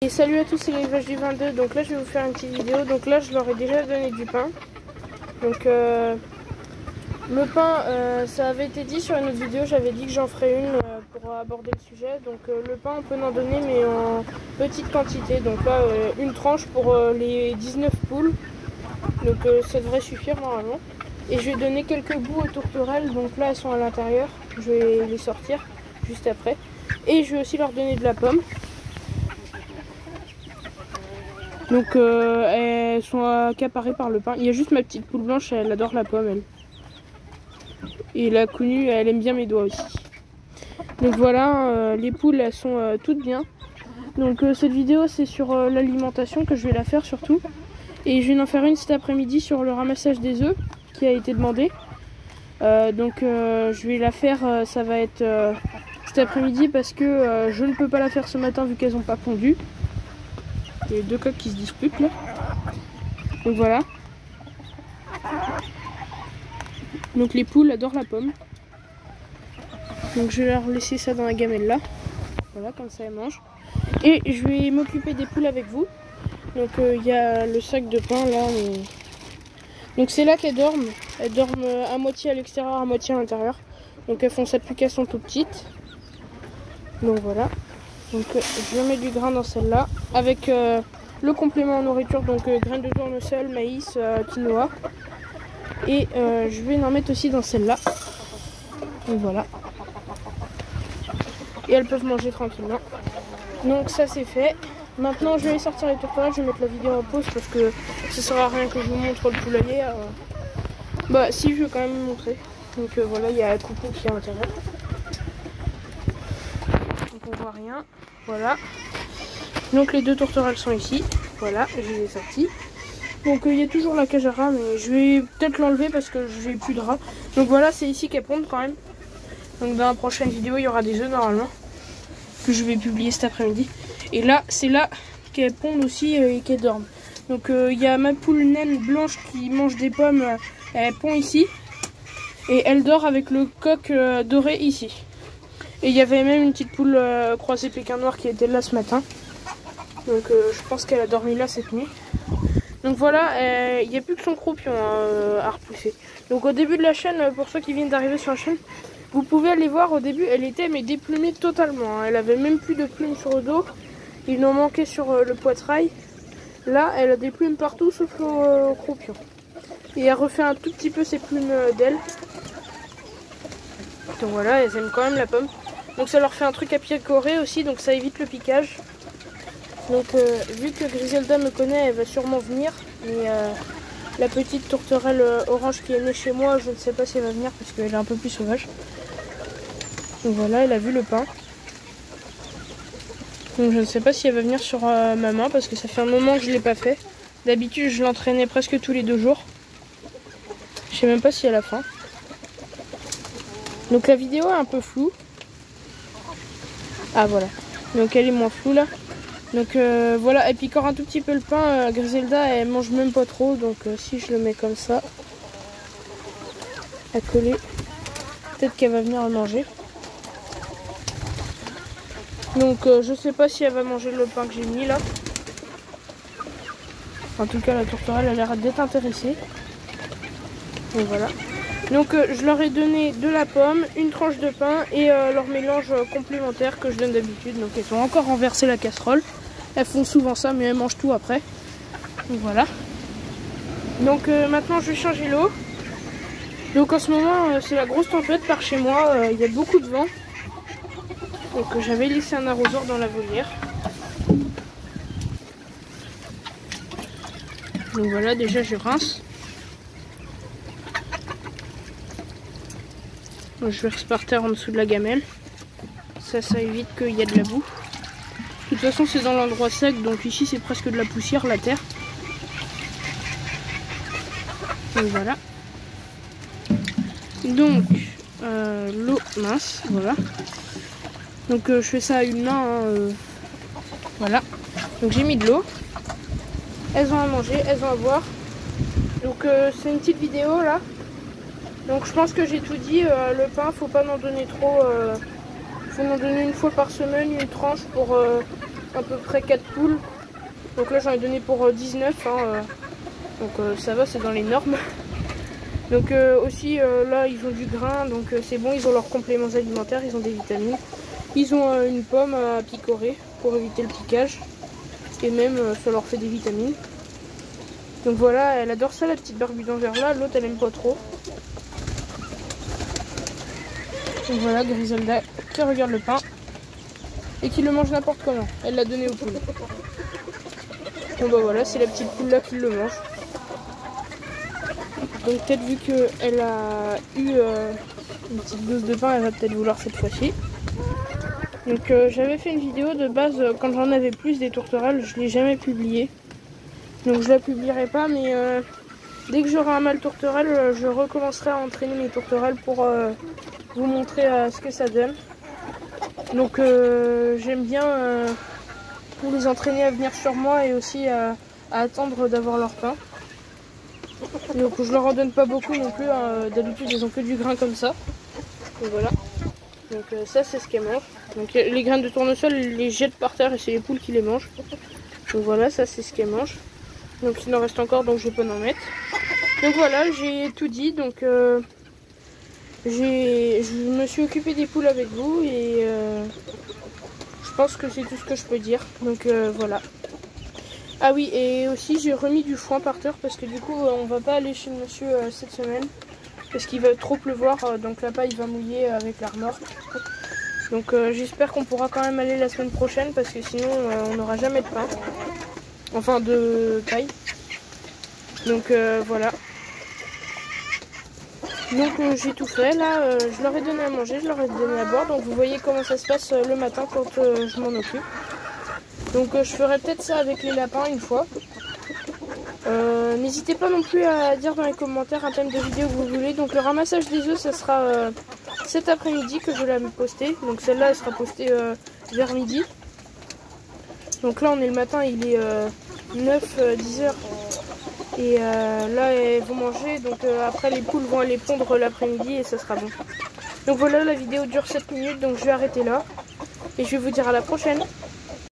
Et salut à tous, c'est l'élevage du 22. Donc là je vais vous faire une petite vidéo. Donc là je leur ai déjà donné du pain. Donc le pain, ça avait été dit sur une autre vidéo, j'avais dit que j'en ferais une pour aborder le sujet. Donc le pain on peut en donner mais en petite quantité. Donc là une tranche pour les 19 poules. Donc ça devrait suffire normalement. Et je vais donner quelques bouts aux tourterelles. Donc là elles sont à l'intérieur. Je vais les sortir juste après. Et je vais aussi leur donner de la pomme. Donc elles sont accaparées par le pain. Il y a juste ma petite poule blanche, elle adore la pomme elle. Et la connue, elle aime bien mes doigts aussi. Donc voilà, les poules elles sont toutes bien. Donc cette vidéo c'est sur l'alimentation que je vais la faire surtout. Et je vais en faire une cet après-midi sur le ramassage des œufs qui a été demandé. Donc je vais la faire, ça va être cet après-midi parce que je ne peux pas la faire ce matin vu qu'elles n'ont pas pondu. Il y a deux coqs qui se disputent là. Donc voilà. Donc les poules adorent la pomme. Donc je vais leur laisser ça dans la gamelle là. Voilà, comme ça elles mangent. Et je vais m'occuper des poules avec vous. Donc il y a le sac de pain là. Donc c'est là qu'elles dorment. Elles dorment à moitié à l'extérieur, à moitié à l'intérieur. Donc elles font ça depuis qu'elles sont tout petites. Donc voilà. Donc je mets du grain dans celle-là avec le complément en nourriture, donc graines de tournesol, maïs, quinoa. Et je vais en mettre aussi dans celle-là. Donc voilà. Et elles peuvent manger tranquillement. Donc ça c'est fait. Maintenant je vais sortir les tourterelles, je vais mettre la vidéo en pause parce que ça sert à rien que je vous montre le poulailler. Bah si, je vais quand même vous montrer. Donc voilà, il y a un coucou qui est à l'intérieur. On voit rien, voilà. Donc les deux tourterelles sont ici, voilà, je les ai sortis. Donc il y a toujours la cage à rats, mais je vais peut-être l'enlever parce que j'ai plus de rats. Donc voilà, c'est ici qu'elles pondent quand même. Donc dans la prochaine vidéo il y aura des œufs normalement que je vais publier cet après-midi. Et là c'est là qu'elles pondent aussi et qu'elles dorment. Donc il y a ma poule naine blanche qui mange des pommes, elle pond ici et elle dort avec le coq doré ici. Et il y avait même une petite poule croisée pékin noir qui était là ce matin. Donc je pense qu'elle a dormi là cette nuit. Donc voilà, il n'y a plus que son croupion à repousser. Donc au début de la chaîne, pour ceux qui viennent d'arriver sur la chaîne, vous pouvez aller voir au début, elle était mais déplumée totalement. Elle avait même plus de plumes sur le dos. Il en manquait sur le poitrail. Là, elle a des plumes partout sauf le croupion. Et elle refait un tout petit peu ses plumes d'elle. Donc voilà, elles aiment quand même la pomme. Donc ça leur fait un truc à picorer aussi, donc ça évite le piquage. Donc vu que Griselda me connaît, elle va sûrement venir. Mais la petite tourterelle orange qui est née chez moi, je ne sais pas si elle va venir parce qu'elle est un peu plus sauvage. Donc voilà, elle a vu le pain. Donc je ne sais pas si elle va venir sur ma main parce que ça fait un moment que je ne l'ai pas fait. D'habitude je l'entraînais presque tous les 2 jours. Je sais même pas si elle a faim. Donc la vidéo est un peu floue. Ah voilà, donc elle est moins floue là. Donc voilà, elle picore un tout petit peu le pain. Griselda elle mange même pas trop. Donc si je le mets comme ça, à coller, peut-être qu'elle va venir en manger. Donc je sais pas si elle va manger le pain que j'ai mis là. En tout cas la tourterelle a l'air d'être intéressée. Donc voilà. Donc je leur ai donné de la pomme, une tranche de pain et leur mélange complémentaire que je donne d'habitude. Donc elles ont encore renversé la casserole. Elles font souvent ça mais elles mangent tout après. Donc voilà. Donc maintenant je vais changer l'eau. Donc en ce moment c'est la grosse tempête par chez moi. Il y a beaucoup de vent. Donc j'avais laissé un arrosoir dans la volière. Donc voilà, déjà je rince. Je verse par terre en dessous de la gamelle. Ça évite qu'il y ait de la boue. De toute façon c'est dans l'endroit sec, donc ici c'est presque de la poussière, la terre. Donc voilà. Donc l'eau mince, voilà. Donc je fais ça à une main. Voilà. Donc j'ai mis de l'eau. Elles ont à manger, elles ont à boire. Donc c'est une petite vidéo là. Donc je pense que j'ai tout dit, le pain faut pas en donner trop, faut en donner une fois par semaine, une tranche pour à peu près 4 poules. Donc là j'en ai donné pour 19 hein, donc ça va, c'est dans les normes. Donc aussi là ils ont du grain, donc c'est bon, ils ont leurs compléments alimentaires, ils ont des vitamines. Ils ont une pomme à picorer pour éviter le piquage. Et même ça leur fait des vitamines. Donc voilà, elle adore ça la petite Barbie d'Anvers là, l'autre elle aime pas trop. Donc voilà, Griselda qui regarde le pain et qui le mange n'importe comment. Elle l'a donné aux poules. Bon bah voilà, c'est la petite poule là qui le mange. Donc peut-être vu qu'elle a eu une petite dose de pain, elle va peut-être vouloir cette fois-ci. Donc j'avais fait une vidéo de base quand j'en avais plus des tourterelles, je ne l'ai jamais publiée. Donc je la publierai pas, mais dès que j'aurai un mâle tourterelle, je recommencerai à entraîner mes tourterelles pour vous montrer ce que ça donne. Donc j'aime bien les entraîner à venir sur moi et aussi à attendre d'avoir leur pain. Donc je leur en donne pas beaucoup non plus, hein. D'habitude ils ont que du grain comme ça. Donc voilà. Donc ça c'est ce qu'elles mangent. Donc les graines de tournesol, elles les jettent par terre et c'est les poules qui les mangent. Donc voilà, ça c'est ce qu'elles mangent. Donc il en reste encore, donc je peux en mettre. Donc voilà, j'ai tout dit. Donc je me suis occupée des poules avec vous et je pense que c'est tout ce que je peux dire. Donc voilà. Ah oui, et aussi j'ai remis du foin par terre parce que du coup on va pas aller chez le monsieur cette semaine parce qu'il va trop pleuvoir, donc la paille va mouiller avec l'armoire. Donc j'espère qu'on pourra quand même aller la semaine prochaine parce que sinon on n'aura jamais de pain, enfin de paille. Donc voilà. Donc j'ai tout fait là, je leur ai donné à manger, je leur ai donné à boire, donc vous voyez comment ça se passe le matin quand je m'en occupe. Donc je ferai peut-être ça avec les lapins une fois. N'hésitez pas non plus à dire dans les commentaires un thème de vidéo que vous voulez. Donc le ramassage des œufs, ça sera cet après-midi que je vais la poster. Donc celle-là, elle sera postée vers midi. Donc là, on est le matin, il est 9-10 heures. Et là, elles vont manger. Donc après, les poules vont aller pondre l'après-midi et ça sera bon. Donc voilà, la vidéo dure 7 minutes, donc je vais arrêter là. Et je vais vous dire à la prochaine.